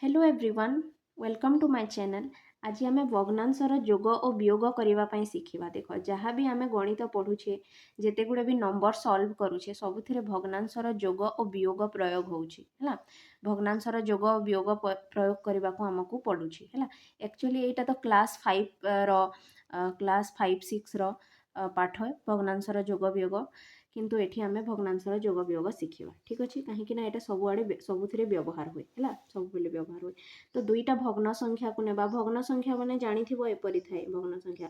Hello everyone, welcome to my channel. आज आम भग्नांशर जोग और वियोग करने शिखा। देख जहाँ भी आम गणित पढ़ुचे जिते गुड़े भी नंबर सॉल्व करुचे सबुथिरे भग्नांशर जोग और वियोग प्रयोग होउछि हैला। भग्नांशर जोग और वियोग प्रयोग करने को आमको पड़ुछि हैला। एक्चुअली एटा तो क्लास 5-6 रो पाठ है भग्नांशर जोग वियोग, किंतु एठी आमे भग्नांशर जोग वियोग शिखिबा। ठीक अछि, काहेकि ना एटा सबुआडे सबुथिरे व्यवहार हुए हैला, सब बेले व्यवहार हुए। तो दुईटा भग्न संख्या को नेबा। भग्न संख्या माने जानिथिबो एपरि थाए भग्न संख्या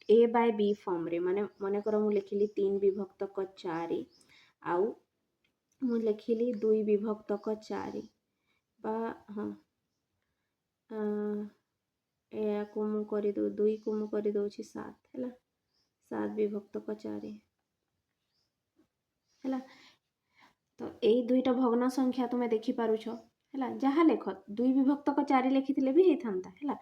a बाय b फॉर्म रे। माने मने कर मु लिखिली 3 विभक्त क 4 आउ मु लिखिली 2 विभक्त क 4 बा हां ए को मु करि दो 2 को मु करि दोछि 7 हैला। 7 विभक्त क 4 हैला। तो यही दुईटा भग्न संख्या तुम्हें देखि पारुछ हैला। जहाँ लेख 2 विभक्त क 4 लिखिथिले भी हेई थांता हैला।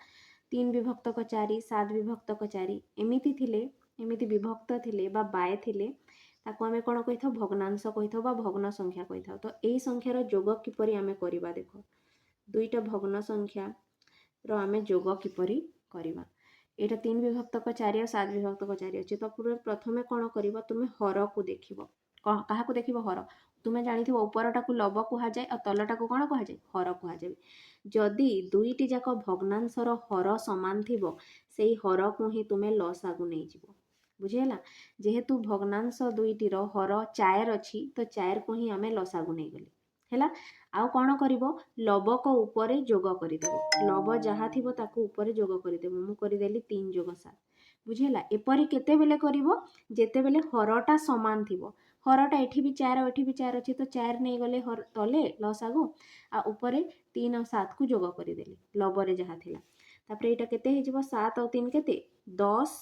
3 विभक्त क 4 7 विभक्त क 4 एमिति थिले, एमिति विभक्त थिले बा बाय थिले ताको आमे कोन कहिथाउ भग्नांश कहिथाउ बा भग्न संख्या कहिथाउ। तो एई संख्यार जोग किपरि आमे करिबा। देखो दुईटा भग्न संख्या रो आमे जोग किपरि करिबा। एटा 3 विभक्त क 4 और 7 विभक्त क 4 अछि। तो प्रथमे कोन करिबा, तुमे हर को देखिबो। कहा को देखिबो हर। तुमे जानिथिबो उपरटा को लब कुहा जाय और तलटा को कोन कुहा जाय हर कुहा जाय। जदि दुईटी जाक भग्नांशर हर समान थिबो सेई हर को ही तुमे लसागु नै जिवो। बुझिहेला। जेहेतु भग्नांश दुईटी रो हर 4 अछि तो 4 को ही आमे लसागु नै गले हैला। आउ कोन करिवो लब को ऊपर जोग करिदेबो। लब जहा थिबो ताको ऊपर जोग करिदेबो। मु करिदेली 3 जोग 7। बुझिहेला। एपरि केते बेले करिवो जेते बेले हरटा समान थिबो। हरटा एठी भी 4 और एठी भी 4 अछि तो 4 नै गले हर तले लसागु आ ऊपर 3 और 7 को जोग करिदेली लबरे जहा थिला। तापर एटा केते हे जिवो 7 और 3 केते 10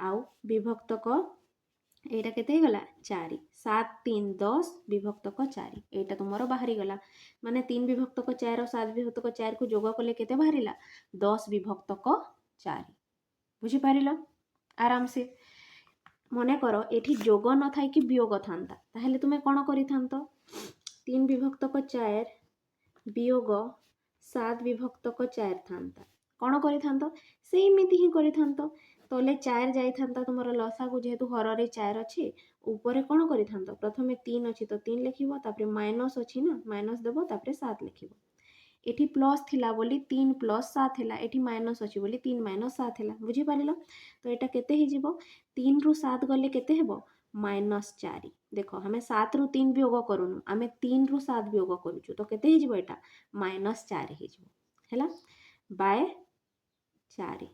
आउ विभक्त क एटा केते हे गला 4 7 3 10 विभक्त क 4 एटा तुमरो बाहरी गला। माने 3 विभक्त क 4 और 7 विभक्त क 4 को जोग कले केते बाहरिला 10 विभक्त क 4। बुझी पारिलो आराम से। मने करो एठी जोग न थाई कि वियोग थांता ताहेले तुमे कोन करि थांतो 3 विभक्त क 4 वियोग 7 विभक्त क 4 थांता। कोन करि थांतो सेमिति ही करि थांतो। तले 4 जाई थांता तुमरो लसागु जेहेतु हर रे 4 अछि ऊपर कोन करि थांतो प्रथमे 3 अछि तो 3 लिखिबो तापर माइनस अछि ना माइनस देबो तापर 7 लिखिबो। एठी प्लस थिला बोली 3 प्लस 7 हैला। एठी माइनस अछि बोली 3 माइनस 7 हैला। बुझी पारिलो। तो एटा केते हे जिवो 3 रु 7 गले केते हेबो -4। देखो हमें 7 रु 3 वियोग करूनु, आमे 3 रु 7 वियोग करूछु तो केते हे जिवो एटा -4 हे जिवो हैला। बाय 4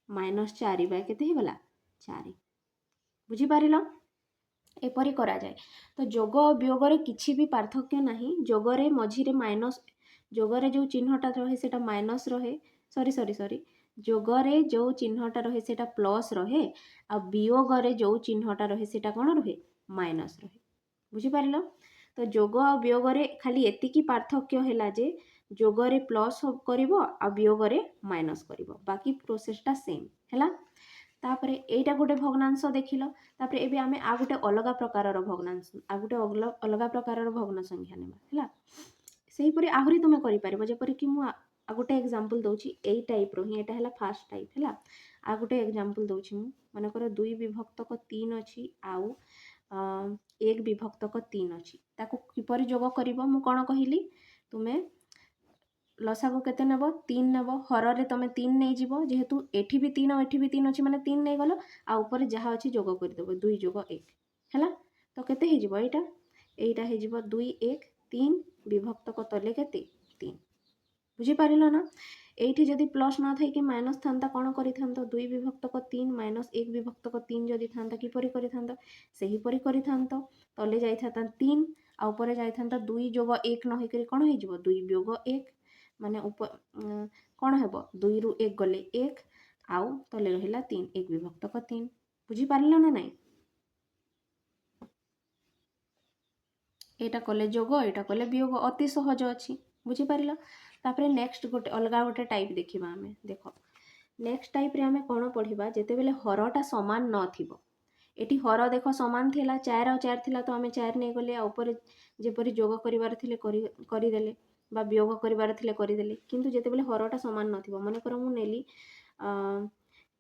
-4 बाय केते हे गला 4। बुझी पारिलो। एपरि करा जाय। तो जोग और वियोग रे किछि भी पार्थक्य नाही। जोग रे मझी रे माइनस, जोग रे जो चिन्हटा रहे सेटा माइनस रहे, सॉरी जोग रे जो चिन्हटा रहे सेटा प्लस रहे आ वियोग रे जो चिन्हटा रहे सेटा कोन रहे माइनस रहे। बुझी पारिलो। तो जोग और वियोग रे खाली एतिकी पार्थक्य हैला जे जोग रे प्लस करिवो आ वियोग रे माइनस करिवो, बाकी प्रोसेसटा सेम हैला। तापरे एटा गोटे भग्नांश देखिलो। तापरे एबे आमे आ गोटे अलगा प्रकारर भग्नांश आ गोटे अलगा प्रकारर भग्न संख्या नेबा हैला। सेही परि आहुरी तुमे करि पारिबो। जेपरि कि मु आ गोटे एग्जांपल दोछि एई टाइप रो ही। एटा हैला फर्स्ट टाइप हैला। आ गोटे एग्जांपल दोछि मु। माने कर 2 विभक्त क 3 अछि आउ 1 विभक्त क 3 अछि। ताको किपरि जोग करिवो मु कोन कहिली तुमे लसागु केते नेबो 3 नेबो। हर रे तमे 3 नै जिवो जेहेतु एठी भी 3 और एठी भी 3 अछि माने 3 नै गलो आ ऊपर जहा अछि जोग करि देबो 2 जोग 1 हैला। तो केते हे जिवो एटा हे जिवो 2 1 3 विभक्त क तले केते 3। बुझी पारिलो ना। एठी जदि प्लस न थाई कि माइनस थांता कोन करि थांतो 2 विभक्त क 3 माइनस 1 विभक्त क 3 जदि थांता किपरि करि थांतो सेही परि करि थांतो। तले जाई थांता 3 आ ऊपर जाई थांता 2 जोग 1 न होई करी कोन हे जिवो 2 जोग 1 माने ऊपर कोन हेबो 2 रु 1 गले 1 आउ तले रहिला 3 1 विभक्त क 3। बुझी पारिलो ना नाही। एटा कले जोग एटा कले वियोग अति सहज अछि। बुझी पारिलो। तापरे नेक्स्ट गोटे अलगा गोटे टाइप देखिबा आमे। देखो नेक्स्ट टाइप रे आमे कोन पढिबा जेते बेले हरटा समान न थिबो। एठी हर देखो समान थिला 4 और 4 थिला तो आमे 4 नै गले आ ऊपर जेपरि जोग करिवार थिले करि देले। बा वियोग करिवार थिले करिदेली किंतु जेतेबेले हरटा समान नथिबो मनेकर मु नेली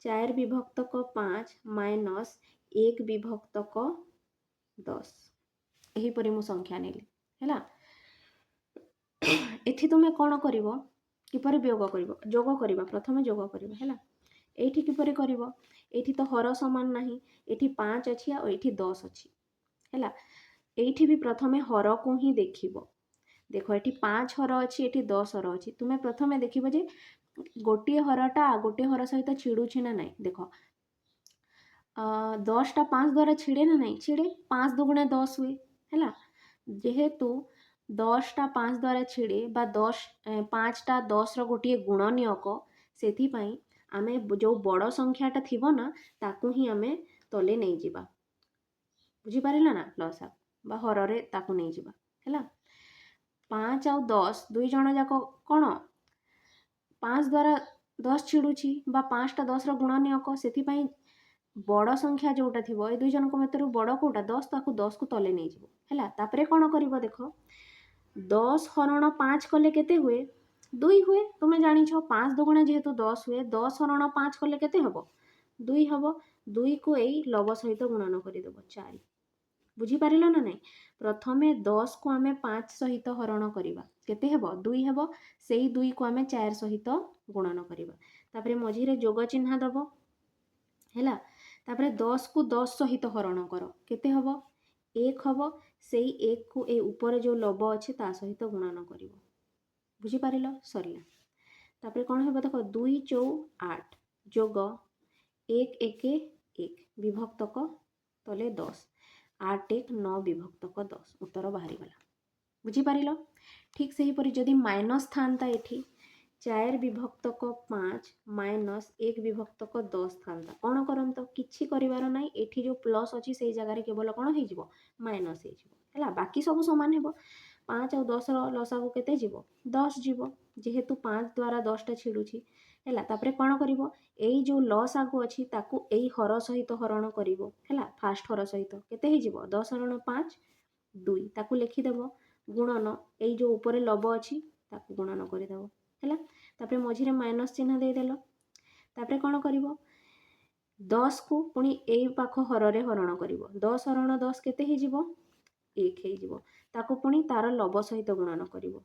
4 विभक्तक 5 माइनस 1 विभक्तक 10 एहीपरि मु संख्या नेली हैला। एथि तुमे कौन करिवो किपरि वियोग करिवो जोग करिवा प्रथमे जोग करिवा हैला। एठी किपरि करिवो एठी तो हर समान नाही एठी 5 अछि आ एठी 10 अछि हैला। एठी भी प्रथमे हर को ही देखिबो देखो एठी 5 हर अछि एठी 10 हर अछि तुमे प्रथमे देखिबो जे गोटे हरटा गोटे हर सहित छिड़ुछि ना नाही देखो 10 टा 5 द्वारा छिड़े ना नहीं छिड़े 5 दुगुणे 10 हुए हैला। जेहेतु 10 टा 5 द्वारा छिड़े बा 5 टा 10 रो गोटे गुणनियक सेथि पई आमे जो बड़ संख्याटा थिबो ना ताकू ही आमे तले नहीं जिबा बुझी पारिला ना लसा बा हररे ताकू नहीं जिबा हैला। 5 आउ 10 दुई जण जाक कोन 5 द्वारा 10 छिड़ुछि बा 5 टा 10 रो गुणनियक सेथि पई बड़ संख्या जोटा थिबो ए दुई जनक मध्यरु बड़ कोटा 10 ताकू 10 को तले नहीं जिवो हैला। तापरे कोन करिवो देखो 10 हरण 5 कले केते हुए 2 हुए तुमे जानि छो 5 दुगुणे जेहेतु 10 हुए 10 हरण 5 कले केते हबो 2 हबो 2 को एई लब सहित गुणन करि देबो 4 बुझी पारिलो ना नहीं। प्रथमे 10 को आमे 5 सहित हरण करिवा केते हेबो 2 हेबो सेई 2 को आमे 4 सहित गुणन करिवा तापरे मझिरे जोग चिन्ह दबो हैला। तापरे 10 को 10 सहित हरण करो केते हबो 1 हबो सेई 1 को ए ऊपर जो लब अछि ता सहित गुणन करिवो बुझी पारिलो सरिला। तापरे कोन हेबो देखो 2 4 8 जोग 1 1 1 विभक्तक तले 10 8 1 9 विभक्तक 10 उत्तर बाहरी गला बुझी पारिलो। ठीक सही परि जदि माइनस थांता एठी 4 विभक्तक 5 माइनस 1 विभक्तक 10 थांता कौन करंतो किछि करिवार नाही एठी जो प्लस अछि सेई जगह रे केवल कोन हे जिवो माइनस हे जिवो हैला। बाकी सब समान हेबो 5 और 10 रो लसागु केते जिवो 10 जिवो जेहेतु 5 द्वारा 10 टा छिडुछि हैला। तापरे कोन करिवो एई जो लसागु अछि ताकू एई हर सहित हरण करिवो हैला। फास्ट हर सहित केते हे जिवो 10 हरण 5 2 ताकू लिखि देबो गुणन एई जो ऊपर लब अछि ताकू गुणन करि देबो हैला। तापरे मझिरे माइनस चिन्ह दे देलो तापरे कोन करिवो 10 को पुनी एई पाख हररे हरण करिवो 10 हरण 10 केते हे जिवो 1 हे जिवो ताकू पुनी तार लब सहित गुणन करिवो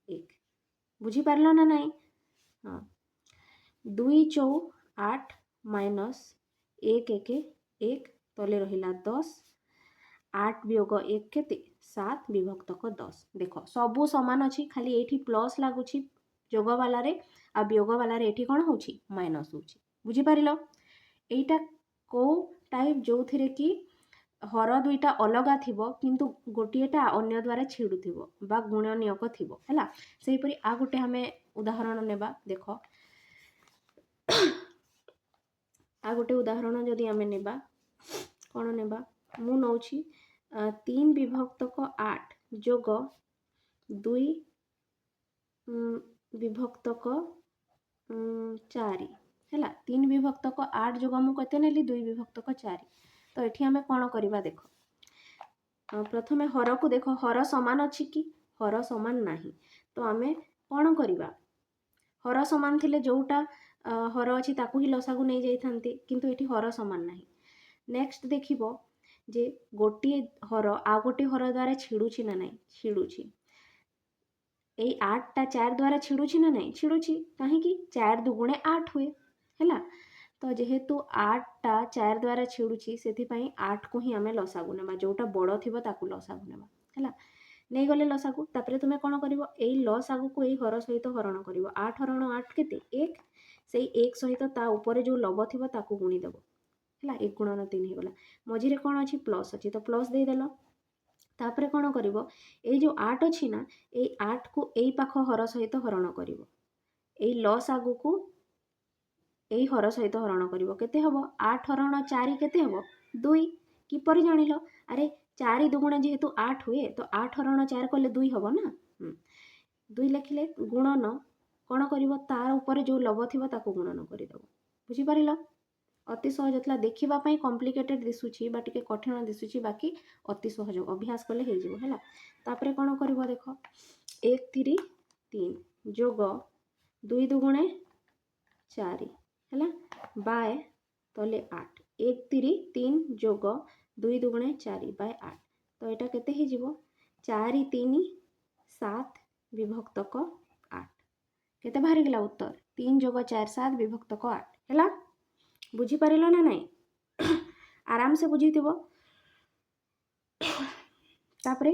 1 बुझी पारलो ना नाही। हां 2 4 8 माइनस 1 1 1 तले रहिला 10 8 वियोग 1 केते 7 विभक्तक 10 देखो सबु समान अछि खाली एठी प्लस लागुछि जोग वाला रे आ वियोग वाला रे एठी कोन होछि माइनस होछि बुझी पारिलो। एइटा को टाइप जो थिरे कि हर दुईटा अलगा थिबो किंतु गोटिएटा अन्य द्वारा छिडुथिबो बा गुणनियक थिबो हैला। सेहि परि आ गुटे हमें उदाहरण नेबा देखो आ गुटे उदाहरण जदि हमें नेबा कोन नेबा मु नौछि 3 विभक्तक 8 जोग 2 विभक्तक 4 हैला 3 विभक्तक 8 जोग मु कते नेली 2 विभक्तक 4 तो एठी हमें कोन करिबा देखो प्रथमे हर को देखो हर समान अछि कि हर समान नाही तो हमें कोन करिबा हर समान थिले जोटा हर अछि ताकू ही लसागु नै जाई थांती किंतु एठी हर समान नाही। नेक्स्ट देखिबो जे गोटी हर आ गोटी हर द्वारा छिडुछि ना नाही छिडुछि एई 8 टा 4 द्वारा छिडुछि ना नाही छिडुछि काहे कि 4 दुगुणे 8 हुए हैला। तो जेहेतु 8 टा 4 द्वारा छिडुछि सेथि पई 8 को ही हमें लसागु नेबा जोटा बड़ थिबो ताकू लसागु नेबा हैला। नै गले लसागु तापरे तुमे कोन करिवो एई लसागु को एई हर सहित हरण करिवो 8 हरण 8 केते 1 सेई 1 सहित ता ऊपर जो लब थिबो ताकू गुणी देबो हैला 1 गुणन 3 हे गला मझिरे कोन अछि प्लस अछि तो प्लस दे देलो तापरे कोन करिवो एई जो 8 अछि ना एई 8 को एई पाख हर सहित हरण करिवो एई लसागु को एई हर सहित हरण करिवो केते हबो 8 हरण 4 केते हबो 2 किपरि जानिलो अरे 4 दुगुणे जेहेतु 8 हुए तो 8 हरण 4 कले 2 हबो ना 2 लिखिले गुणन कोन करिवो तार ऊपर जो लब थिबो ताकू गुणन करि देबो बुझी पारिलो। अति सहज थला देखिबा पई कॉम्प्लिकेटेड दिसुची बा टिके कठिन दिसुची बाकी अति सहज अभ्यास कले हे जिवो हैला। तापरे कोन करिवो देखो 1 3 3 जोग 2 दुगुणे 4 है बाय तले 8 1 3 3 जोग 2 दुगुणे 4 बाय 8 तो यहाँ केते ही जीवो 4 3 7 विभक्तक 8 केते बाहरी गला उत्तर 3 जोग 4 7 विभक्तक 8 है बुझी पारिलो ना नहीं आराम से बुझी थिबो तापरे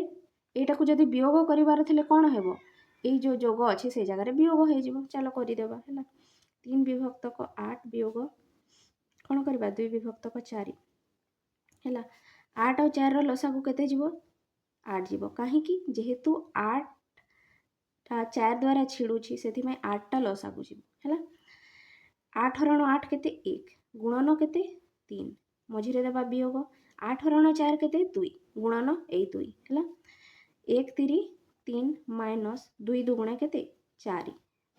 एटा को जदि वियोग करिवार थिले कोन हेबो एई जो जोग अछि से जगह रे वियोग हो जिवो चलो करि देबा हैला 3 विभक्तक 8 वियोग कोन करबा 2 विभक्तक 4 हैला 8 और 4 रो लसागु केते जिवो 8 जिवो काहे कि जेहेतु 8 टा 4 द्वारा छिडुछि सेति में 8 टा लसागु जिवो हैला 8 हरण 8 केते 1 गुणन केते 3 मझिरे देबा वियोग 8 हरण 4 केते 2 गुणन ए 2 हैला 1 3 3 माइनस 2 दुगुणे केते 4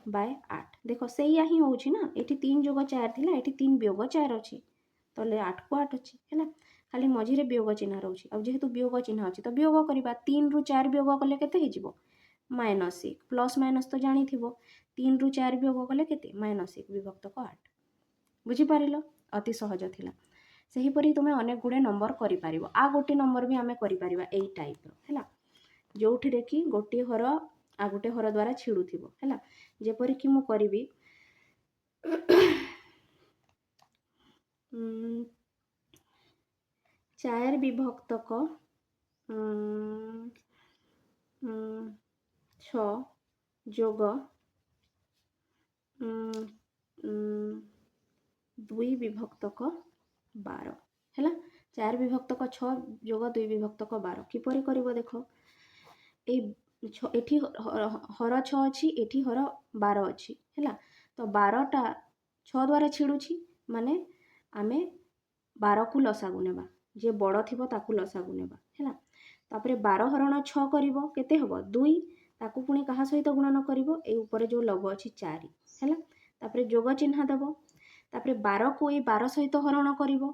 बाय 8 देखो सेया ही होउछि ना एठी 3 जोग 4 थिला एठी 3 वियोग 4 अछि तले 8 को 8 अछि हैला खाली मझिरे वियोग चिन्ह रहउछि अब जेहेतु वियोग चिन्ह अछि तो वियोग करबा 3 रु 4 वियोग कले केते हे जिवो -1 प्लस माइनस तो जानी थिबो 3 रु 4 वियोग कले केते -1 विभक्तक 8 बुझी पारिलो अति सहज थिला सही परी तुमे अनेक गुडे नंबर करि पारिबो आ गोटे नंबर भी आमे करि पारिबा एई टाइप रो हैला जोठी रे कि गोटे हर आ गोटे हर द्वारा छिडु थिबो हैला जेपरि कि मु करिबी 4 विभक्तक 6 जोग 2 विभक्तक 12 हैला 4 विभक्तक 6 जोग 2 विभक्तक 12 किपरि करिवो देखो एठी हर 6 अछि एठी हर 12 अछि हैला तो 12 टा 6 द्वारा छिडुछि माने आमे 12 को लसागु नेबा जे बड़ थिबो ताकू लसागु नेबा हैला तापरे 12 हरण 6 करिवो केते हबो 2 ताकू पुणी कहा सहित गुणन करिवो ए ऊपर जो लव अछि 4 हैला तापरे जोग चिन्ह देबो तापरे 12 को ए 12 सहित हरण करिवो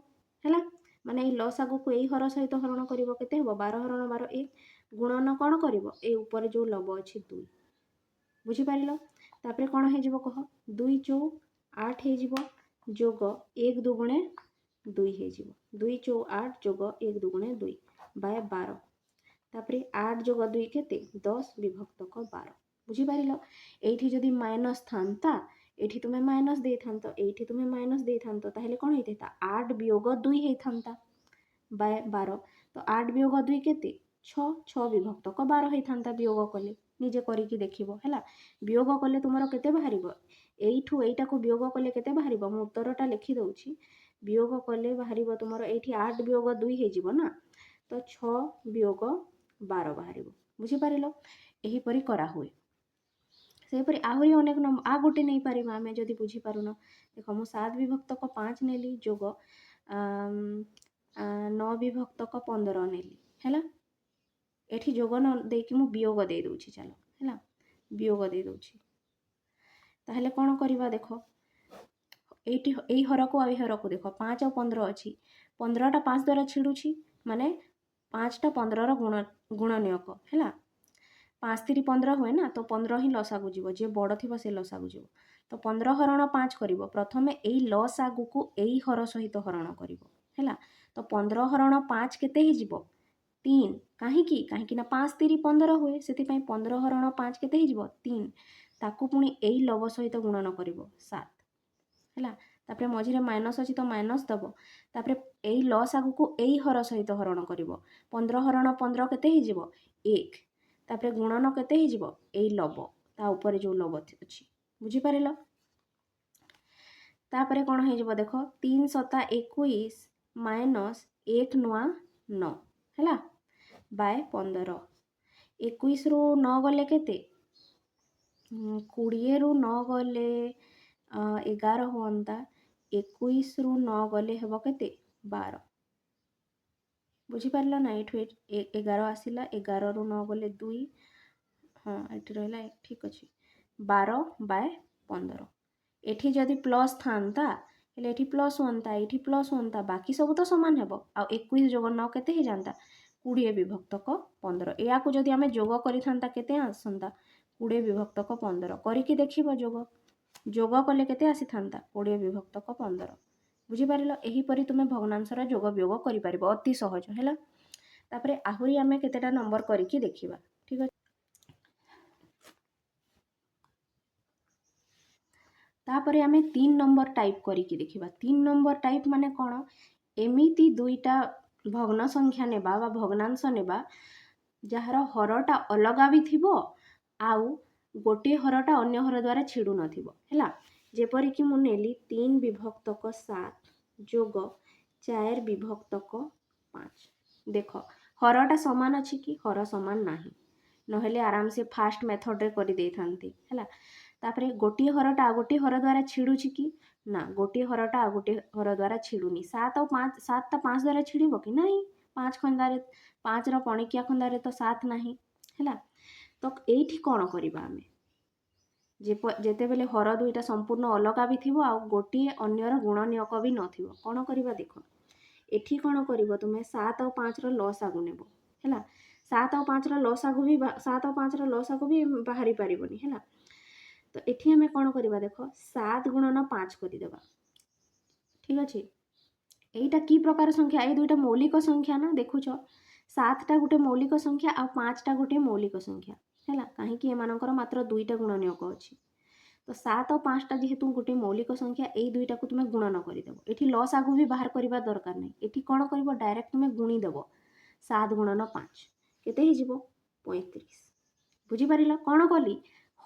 हैला माने ए लसागु को ए हर सहित हरण करिवो केते हबो 12 हरण 12 1 गुणन कोन करिवो ए ऊपर जो लव अछि 2 बुझी पारिलो तापरे कोन हे जिवो कह 2 चौ 8 हे जिवो जोग 1 दुगुणे 2 हे जिवो 2 चौ 8 जोग 1 दुगुणे 2 बाय 12 तापरे 8 जोग 2 केते 10 विभक्तक 12 बुझी पारिलो एठी जदी माइनस थांता एठी तुमे माइनस दे थांतो एठी तुमे माइनस दे थांतो ताहेले कोन हेतेता 8 वियोग 2 हे थांता बाय 12 तो 8 वियोग 2 केते 6 6 विभक्तक 12 हे थांता वियोग कले निजे करी कि देखिबो हैला वियोग कले तुमरो केते बाहरिबो एइठू एइटा को वियोग कले केते बाहरिबो मु उत्तरटा लिखि दउछि वियोग कले बाहरिबो तुमरो एइठी 8 वियोग 2 हे जिवो ना तो 6 वियोग 12 बाहरिबो बुझी पारिलो एही परी करा हुए से परी आहुरी अनेक नंबर आ गोटे नहीं पारिबा आमे जदी बुझी पारुनो देखो मु 7 विभक्तक 5 नेली जोग 9 विभक्तक 15 नेली हैला एठी जोग न देकी मु वियोग दे दउछि चलो हैला वियोग दे दउछि ताहले कोन करिबा देखो एठी एई हर को आइ हर को देखो 5 और 15 अछि 15 टा 5 द्वारा छिडुछि माने 5 टा 15 रो गुणनियक हैला 5 3 15 हुए ना तो 15 ही लसागु जीवो जे बड़ थिबो से लसागु जीवो तो 15 हरण 5 करिवो प्रथमे एई लसागु को एई हर सहित हरण करिवो हैला तो 15 हरण 5 केते ही जीवो 3 काहे ना 5 3 15 हुए सेति पई 15 हरण 5 केते ही जीवो 3 ताकू पुणी एई लव सहित गुणन करिवो 7 हैला तापरे मझिरे माइनस अछि तो माइनस दबो तापरे एई लस आगु को एई हर सहित हरण करिवो 15 हरण 15 केते ही जीवो 1 तापरे गुणन केते ही जीवो एई लव ता ऊपर जो लव अछि बुझी पारिलो तापरे कोन हे जीवो देखो 3 7 21 माइनस 1 नुआ 9 हैला बाय 15 21 रु 9 गले केते 20 रु 9 गले 11 हुअंता 21 रु 9 गले हेबो केते 12 बुझी पारला ना एठु 11 आसिला 11 रु 9 गले 2 हाँ एठी रहला ठीक अछि 12 बाय 15 एठी जदी प्लस थांता हेले एठी प्लस होंता एठी प्लस होंता बाकी सब तो समान हेबो आ 21 जोग 9 केते हे जानता 20 ବିଭକ୍ତକ 15 ଏହାକୁ ଯଦି ଆମେ ଯୋଗ କରିଥାନ୍ତା କେତେ ଆସନ୍ତା 20 ବିଭକ୍ତକ 15 କରିକି ଦେଖିବ ଯୋଗ କଲେ କେତେ ଆସିଥାନ୍ତା 20 ବିଭକ୍ତକ 15 ବୁଝିପାରିଲ। ଏହିପରି ତୁମେ ଭଗ୍ନାଂଶର ଯୋଗ ବିয়োଗ କରିପାରିବ ଅତି ସହଜ ହେଲା। ତାପରେ ଆହୁରି ଆମେ କେତେଟା ନମ୍ବର କରିକି ଦେଖିବା ଠିକ୍ ଅଛି। ତାପରେ ଆମେ 3 ନମ୍ବର ଟାଇପ୍ କରିକି ଦେଖିବା। 3 ନମ୍ବର ଟାଇପ୍ ମାନେ କ'ଣ, ଏମିତି ଦୁଇଟା ଭଗ୍ନ ସଂଖ୍ୟା ନେବା ବା ଭଗ୍ନାଂଶ ନେବା ଯାହାର ହରଟା ଅଲଗା ବି ଥିବ ଆଉ ଗୋଟିଏ ହରଟା ଅନ୍ୟ ହର ଦ୍ୱାରା ଛିଡ଼ୁ ନଥିବ ହେଲା। ଯେପରିକି ମୁଁ ନେଲି 3 ବିଭକ୍ତକ 7 ଯୋଗ 4 ବିଭକ୍ତକ 5। ଦେଖ ହରଟା ସମାନ ଅଛି କି, ହର ସମାନ ନାହିଁ, ନହେଲେ ଆରାମସେ ଫାଷ୍ଟ ମେଥଡ଼ରେ କରିଦେଇଥାନ୍ତି ହେଲା। ତାପରେ ଗୋଟିଏ ହରଟା ଆଉ ଗୋଟିଏ ହର ଦ୍ୱାରା ଛିଡ଼ୁଛି କି ନା, ଗୋଟିଏ ହରଟା ଆଉ ଗୋଟିଏ ହର ଦ୍ୱାରା ଛିଡ଼ୁନି। 7 ଆଉ 5, 7ଟା 5 ଦ୍ୱାରା ଛିଡ଼ିବ କି ନାହିଁ, 5 ଖଣ୍ଡାରେ 5ର ପଣିକିଆ ଖଣ୍ଡାରେ ତ 7 ନାହିଁ ହେଲା। ତ ଏଇଠି କ'ଣ କରିବା ଆମେ, ଯେତେବେଳେ ହର ଦୁଇଟା ସମ୍ପୂର୍ଣ୍ଣ ଅଲଗା ବି ଥିବ ଆଉ ଗୋଟିଏ ଅନ୍ୟର ଗୁଣନୀୟକ ବି ନଥିବ, କ'ଣ କରିବା ଦେଖ ଏଠି କ'ଣ କରିବ ତୁମେ 7 ଆଉ 5ର ଲସାଗୁ ନେବ ହେଲା। 7 ଆଉ 5ର ଲସାଗୁ ବି 7 ଆଉ 5ର ଲସାଗୁ ବି ବାହାରି ପାରିବନି ହେଲା। ତ ଏଠି ଆମେ କ'ଣ କରିବା ଦେଖ 7 ଗୁଣନ 5 କରିଦେବା ଠିକ୍ ଅଛି। এইটা কি প্রকার সংখ্যা, এই দুইটা মৌলিক সংখ্যা না, দেখুছ 7টা গোটে মৌলিক সংখ্যা আর 5টা গোটে মৌলিক সংখ্যা ହେଲା। କାହିଁକି ଏମାନଙ୍କର ମାତ୍ର ଦୁଇଟା ଗୁଣନୀୟକ ଅଛି। ତ 7 ଆଉ 5ଟା ଯେହେତୁ ଗୋଟେ ମୌଳିକ ସଂଖ୍ୟା, ଏଇ ଦୁଇଟାକୁ ତୁମେ ଗୁଣନ କରିଦେବ। ଏଠି ଲସ୍ ଆଗକୁ ବି ବାହାର କରିବା ଦରକାର ନାହିଁ, ଏଠି କ'ଣ କରିବ ଡାଇରେକ୍ଟ ତୁମେ ଗୁଣିଦେବ। 7 ଗୁଣନ 5 କେତେ ହେଇଯିବ 35। ବୁଝିପାରିଲ କ'ଣ କଲି,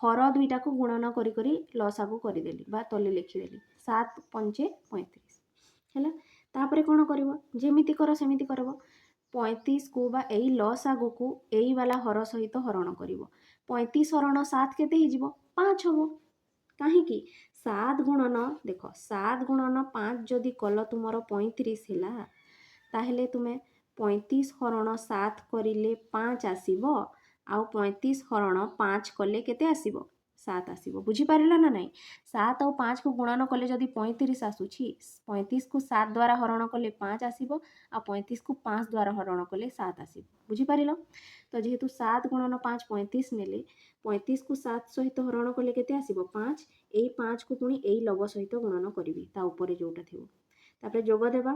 ହର ଦୁଇଟାକୁ ଗୁଣନ କରି କରି ଲସ୍ ଆଗକୁ କରିଦେଲି ବା ତଲେ ଲେଖିଦେଲି 7 5 35 ହେଲା। ତାପରେ କ'ଣ କରିବ, ଯେମିତି କର ସେମିତି କରିବ। 35କୁ ବା ଏଇ ଲସ୍ ଆଗକୁ ଏଇ ବାଲା ହର ସହିତ ହରଣ କରିବ। 35 ହରଣ 7 କେତେ ହେଇଯିବ 5 ହେବ। କାହିଁକି 7 ଗୁଣନ ଦେଖ 7 ଗୁଣନ 5 ଯଦି କଲ ତୁମର 35 ହେଲା, ତାହେଲେ ତୁମେ 35 ହରଣ 7 କରିଲେ 5 ଆସିବ ଆଉ 35 ହରଣ 5 କଲେ କେତେ ଆସିବ 7 ଆସିବ। ବୁଝିପାରିଲ ନା ନାହିଁ। 7 ଆଉ 5କୁ ଗୁଣନ କଲେ ଯଦି 35 ଆସୁଛି, 35କୁ 7 ଦ୍ୱାରା ହରଣ କଲେ 5 ଆସିବ ଆଉ 35କୁ 5 ଦ୍ୱାରା ହରଣ କଲେ 7 ଆସିବ। ବୁଝିପାରିଲ। ତ ଯେହେତୁ 7 ଗୁଣନ 5 35 ନେଲେ, 35କୁ 7 ସହିତ ହରଣ କଲେ କେତେ ଆସିବ 5। ଏଇ 5କୁ ପୁଣି ଏଇ ଲବ ସହିତ ଗୁଣନ କରିବି, ତା ଉପରେ ଯେଉଁଟା ଥିବ, ତାପରେ ଯୋଗ ଦେବା।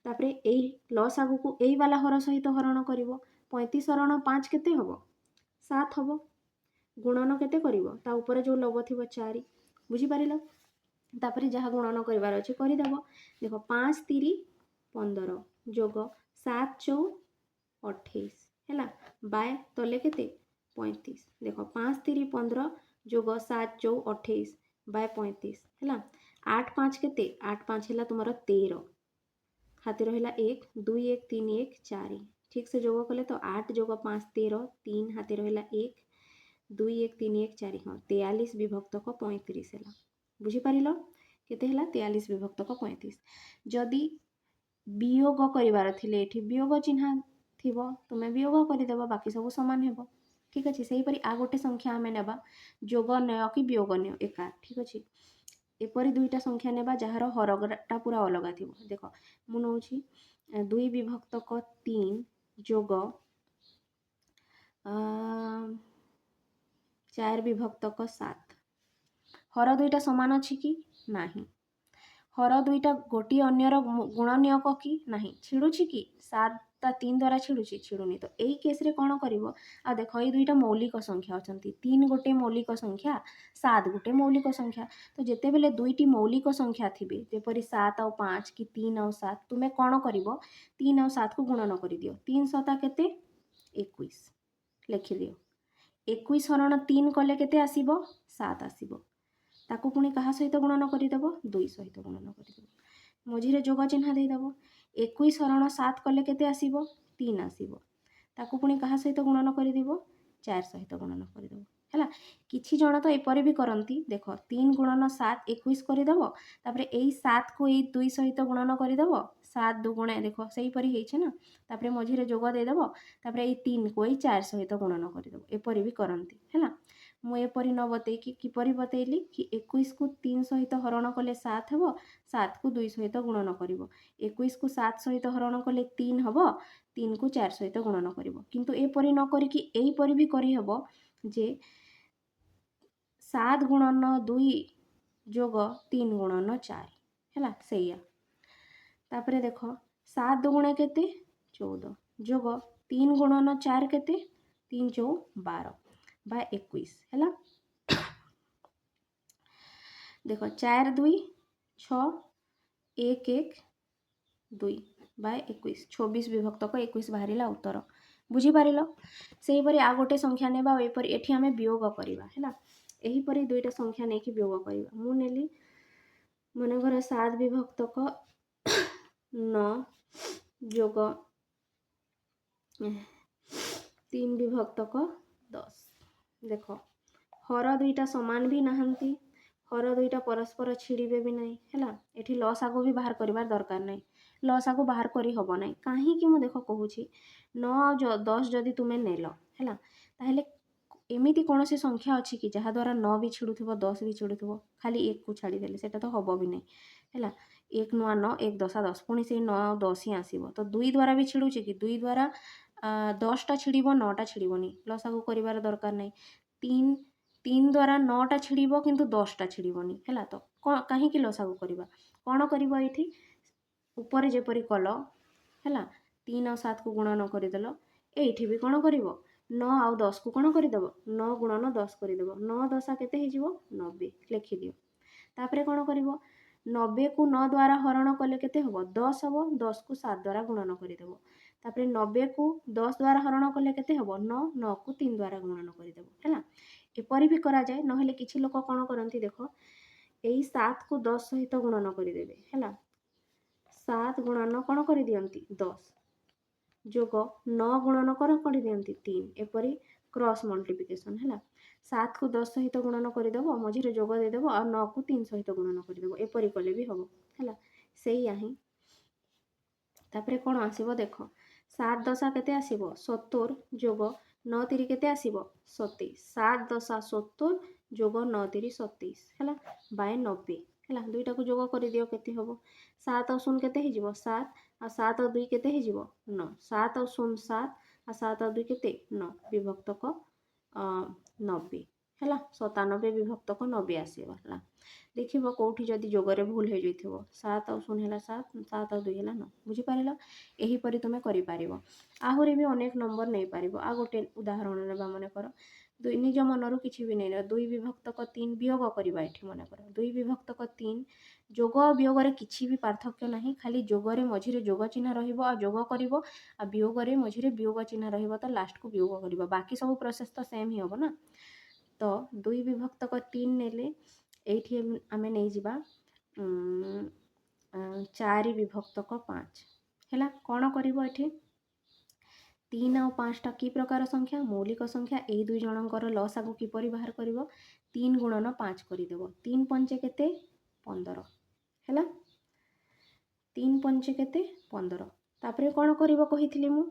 ତାପରେ ଏଇ ଲସ୍ ଆଗକୁ ଏଇ ବାଲା ହର ସହିତ ହରଣ କରିବ। 35 ହରଣ 5 କେତେ ହେବ 7 ହେବ। ଗୁଣନ କେତେ କରିବ, ତା ଉପରେ ଯେଉଁ ଲବ ଥିବ 4। ବୁଝିପାରିଲ। ତାପରେ ଯାହା ଗୁଣନ କରିବାର ଅଛି କରିଦେବ। ଦେଖ 5 3 15 ଯୋଗ 7 4 28 ହେଲା, ବାଏ ତଲେ କେତେ 35। ଦେଖ 5 3 15 ଯୋଗ 7 4 28 ବାଏ 35 ହେଲା। 8 5 କେତେ, 8 5 ହେଲା ତୁମର 13, ହାତେ ରହିଲା 1 2 1 3 1 4। ଠିକ୍ ସେ ଯୋଗ କଲେ ତ 8 ଯୋଗ 5 13, 3 ହାତେ ରହିଲା 1 2 1 3 1 4, ହଁ 43 ବିଭକ୍ତକ 35 ହେଲା। ବୁଝିପାରିଲ କେତେ ହେଲା 43 ବିଭକ୍ତକ 35। ଯଦି ବିয়োଗ କରିବାର ଥିଲେ ଏଠି ବିয়োଗ ଚିହ୍ନ ଥିବ, ତୁମେ ବିয়োଗ କରିଦେବ, ବାକି ସବୁ ସମାନ ହେବ। ଠିକ୍ ଅଛି। ସେହିପରି ଆଉ ଗୋଟେ ସଂଖ୍ୟା ଆମେ ନେବା ଯୋଗନୟ କି ବିয়োଗନୟ ଏକା। ଠିକ୍ ଅଛି। ଏପରି ଦୁଇଟା ସଂଖ୍ୟା ନେବା ଯାହାର ହରଟା ପୁରା ଅଲଗା ଥିବ। ଦେଖ ମୁଁ ନେଉଛି 2 ବିଭକ୍ତକ 3 ଯୋଗ 4 ବିଭକ୍ତକ 7। ହର ଦୁଇଟା ସମାନ ଅଛି କି ନାହିଁ, ହର ଦୁଇଟା ଗୋଟିଏ ଅନ୍ୟର ଗୁଣନୀୟକ କି ନାହିଁ, ଛିଡ଼ୁଛି କି 7ଟା 3 ଦ୍ୱାରା ଛିଡ଼ୁଛି, ଛିଡ଼ୁନି। ତ ଏଇ କେସ୍ରେ କ'ଣ କରିବ, ଆଉ ଦେଖ ଏଇ ଦୁଇଟା ମୌଳିକ ସଂଖ୍ୟା ଅଛନ୍ତି, 3 ଗୋଟେ ମୌଳିକ ସଂଖ୍ୟା, 7 ଗୋଟେ ମୌଳିକ ସଂଖ୍ୟା। ତ ଯେତେବେଳେ ଦୁଇଟି ମୌଳିକ ସଂଖ୍ୟା ଥିବେ, ଯେପରି 7 ଆଉ 5 କି 3 ଆଉ 7, ତୁମେ କ'ଣ କରିବ 3 ଆଉ 7କୁ ଗୁଣନ କରିଦିଅ। 3 7 କେତେ 21 ଲେଖିଦିଅ। 21 ହରଣ 3 କଲେ କେତେ ଆସିବ 7 ଆସିବ। ତାକୁ ପୁଣି କାହା ସହିତ ଗୁଣନ କରିଦେବ 2 ସହିତ ଗୁଣନ କରିଦେବ, ମଝିରେ ଯୋଗ ଚିହ୍ନ ଦେଇଦେବ। 21 ହରଣ 7 କଲେ କେତେ ଆସିବ 3 ଆସିବ। ତାକୁ ପୁଣି କାହା ସହିତ ଗୁଣନ କରିଦେବ 4 ସହିତ ଗୁଣନ କରିଦେବ ହେଲା। କିଛି ଜଣ ତ ଏପରି ବି କରନ୍ତି, ଦେଖ 3 ଗୁଣନ 7 21 କରିଦେବ, ତାପରେ ଏଇ 7କୁ ଏଇ 2 ସହିତ ଗୁଣନ କରିଦେବ, 7 ଦୁଗୁଣେ ଦେଖ ସେଇପରି ହେଇছে ନା, ତାପରେ ମଝିରେ ଯୋଗ ଦେଇଦେବ, ତାପରେ ଏଇ 3କୁ ଏଇ 4 ସହିତ ଗୁଣନ କରିଦେବ, ଏପରି ବି କରନ୍ତି ହେଲା। ମୁଁ ଏପରି ନ ବତେଇକି କିପରି ବତେଇଲି କି 21କୁ 3 ସହିତ ହରଣ କଲେ 7 ହେବ, 7କୁ 2 ସହିତ ଗୁଣନ କରିବ। 21କୁ 7 ସହିତ ହରଣ କଲେ 3 ହେବ, 3କୁ 4 ସହିତ ଗୁଣନ କରିବ। କିନ୍ତୁ ଏପରି ନ କରିକି ଏଇପରି ବି କରିହେବ ଯେ 7 ଗୁଣନ 2 ଯୋଗ 3 ଗୁଣନ 4 ହେଲା ସେଇଆ। ତାପରେ ଦେଖ 7 ଦୁଗୁଣେ କେତେ 14 ଯୋଗ 3 ଗୁଣନ 4 କେତେ 3 ଚଉ 12 ବା 21 ହେଲା। ଦେଖ 4 2 6 1 1 2 ବା 21 26 ବିଭକ୍ତକ 21 ବାହାରିଲା ଉତ୍ତର। ବୁଝିପାରିଲ? ସେହିପରି ଆଉ ଗୋଟେ ସଂଖ୍ୟା ନେବା ଆଉ ଏପରି ଏଠି ଆମେ ବିୟୋଗ କରିବା ହେଲା। ଏହିପରି ଦୁଇଟା ସଂଖ୍ୟା ନେଇକି ବିୟୋଗ କରିବା। ମୁଁ ନେଲି ମନେକର 7 ବିଭକ୍ତକ 9 ଯୋଗ 3 ବିଭକ୍ତକ 10। ଦେଖ ହର ଦୁଇଟା ସମାନ ବି ନାହାନ୍ତି, ହର ଦୁଇଟା ପରସ୍ପର ଛିଡ଼ିବେ ବି ନାହିଁ ହେଲା। ଏଠି ଲସାଗୁ ବି ବାହାର କରିବାର ଦରକାର ନାହିଁ, ଲସାଗୁ ବାହାର କରି ହେବ ନାହିଁ। କାହିଁକି ମୁଁ ଦେଖ କହୁଛି 9 ଆଉ 10 ଯଦି ତୁମେ ନେଲ ହେଲା, ତାହେଲେ ଏମିତି କୌଣସି ସଂଖ୍ୟା ଅଛି କି ଯାହାଦ୍ୱାରା 9 ବି ଛିଡ଼ୁଥିବ 10 ବି ଛିଡ଼ୁଥିବ, ଖାଲି 1କୁ ଛାଡ଼ିଦେଲେ ସେଇଟା ତ ହେବ ବି ନାହିଁ ହେଲା। 1 ନୂଆ 9 1 10 10 ପୁଣି ସେଇ 9 ଆଉ 10 ହିଁ ଆସିବ। ତ 2 ଦ୍ୱାରା ବି ଛିଡ଼ୁଛି କି 2 ଦ୍ୱାରା 10ଟା ଛିଡ଼ିବ 9ଟା ଛିଡ଼ିବନି, ଲସାଗୁ କରିବାର ଦରକାର ନାହିଁ। 3 ଦ୍ୱାରା 9ଟା ଛିଡ଼ିବ କିନ୍ତୁ 10ଟା ଛିଡ଼ିବନି ହେଲା। ତ କାହିଁକି ଲସାଗୁ କରିବା? କ'ଣ କରିବ ଏଇଠି ଉପରେ ଯେପରି କଲ ହେଲା, 3 ଆଉ 7କୁ ଗୁଣନ କରିଦେଲ, ଏଇଠି ବି କ'ଣ କରିବ 9 ଆଉ 10କୁ କ'ଣ କରିଦେବ 9 ଗୁଣନ 10 କରିଦେବ। 9 10 କେତେ ହେଇଯିବ 90 ଲେଖିଦିଅ। ତାପରେ କ'ଣ କରିବ 90କୁ 9 ଦ୍ୱାରା ହରଣ କଲେ କେତେ ହେବ 10 ହେବ, 10କୁ 7 ଦ୍ୱାରା ଗୁଣନ କରିଦେବ। ତାପରେ 90କୁ 10 ଦ୍ୱାରା ହରଣ କଲେ କେତେ ହେବ 9, 9କୁ 3 ଦ୍ୱାରା ଗୁଣନ କରିଦେବ ହେଲା। ଏପରି ବି କରାଯାଏ, ନହେଲେ କିଛି ଲୋକ କ'ଣ କରନ୍ତି ଦେଖ ଏଇ 7କୁ 10 ସହିତ ଗୁଣନ କରିଦେବେ ହେଲା। 7 ଗୁଣନ କ'ଣ କରିଦିଅନ୍ତି 10 ଯୋଗ 9 ଗୁଣନ କ'ଣ କରିଦିଅନ୍ତି 3, ଏପରି କ୍ରସ୍ ମଲ୍ଟିପ୍ଲିକେସନ୍ ହେଲା। 7କୁ 10 ସହିତ ଗୁଣନ କରିଦେବ, ମଝିରେ ଯୋଗ ଦେଇଦେବ ଆଉ 9କୁ 3 ସହିତ ଗୁଣନ କରିଦେବ, ଏପରି କଲେ ବି ହେବ ହେଲା। ସେଇଆ ହିଁ। ତାପରେ କ'ଣ ଆସିବ ଦେଖ 7 10 କେତେ ଆସିବ 70 ଯୋଗ 9 3 କେତେ ଆସିବ 27, 7 10 70 ଯୋଗ 9 3 27 ହେଲା ବାଇ 90 ହେଲା। ଦୁଇଟାକୁ ଯୋଗ କରିଦିଅ କେତେ ହେବ 7 ଆଉ 0 କେତେ ହେଇଯିବ 7 ଆଉ 7 ଆଉ 2 କେତେ ହେଇଯିବ 9, 7 ଆଉ 0 7 ଆଉ 7 ଆଉ 2 କେତେ 9 ବିଭକ୍ତକ 90 ହେଲା। 97 ବିଭକ୍ତକ 90 ଆସିବ ହେଲା। ଦେଖିବ କେଉଁଠି ଯଦି ଯୋଗରେ ଭୁଲ ହେଇଯାଇଥିବ 7 ଆଉ 0 ହେଲା 7, 7 ଆଉ 2 ହେଲା 9। ବୁଝିପାରିଲ? ଏହିପରି ତୁମେ କରିପାରିବ। ଆହୁରି ବି ଅନେକ ନମ୍ବର ନେଇପାରିବ। ଆଉ ଗୋଟେ ଉଦାହରଣ ନେବା ମନେକର ନିଜ ମନରୁ କିଛି ବି ନେଇନେବା 2 ବିଭକ୍ତକ 3 ବିୟୋଗ କରିବା। ଏଠି ମନେକର 2 ବିଭକ୍ତକ 3 ଯୋଗ ଆଉ ବିୟୋଗରେ କିଛି ବି ପାର୍ଥକ୍ୟ ନାହିଁ, ଖାଲି ଯୋଗରେ ମଝିରେ ଯୋଗ ଚିହ୍ନ ରହିବ ଆଉ ଯୋଗ କରିବ, ଆଉ ବିୟୋଗରେ ମଝିରେ ବିୟୋଗ ଚିହ୍ନ ରହିବ ତ ଲାଷ୍ଟକୁ ବିୟୋଗ କରିବ। ବାକି ସବୁ ପ୍ରୋସେସ୍ ତ ସେମ୍ ହିଁ ହେବ ନା। ତ 2 ବିଭକ୍ତକ 3 ନେଲେ ଏଇଠି ଆମେ ନେଇଯିବା 4 ବିଭକ୍ତକ 5 ହେଲା। କ'ଣ କରିବ ଏଠି 3 ଆଉ 5ଟା କି ପ୍ରକାର ସଂଖ୍ୟା ମୌଳିକ ସଂଖ୍ୟା। ଏଇ ଦୁଇ ଜଣଙ୍କର ଲସାଗୁ କିପରି ବାହାର କରିବ 3 ଗୁଣନ 5 କରିଦେବ। 3 ପଞ୍ଚେ କେତେ 15 ହେଲା। 3 ପଞ୍ଚେ କେତେ 15। ତାପରେ କ'ଣ କରିବ କହିଥିଲି ମୁଁ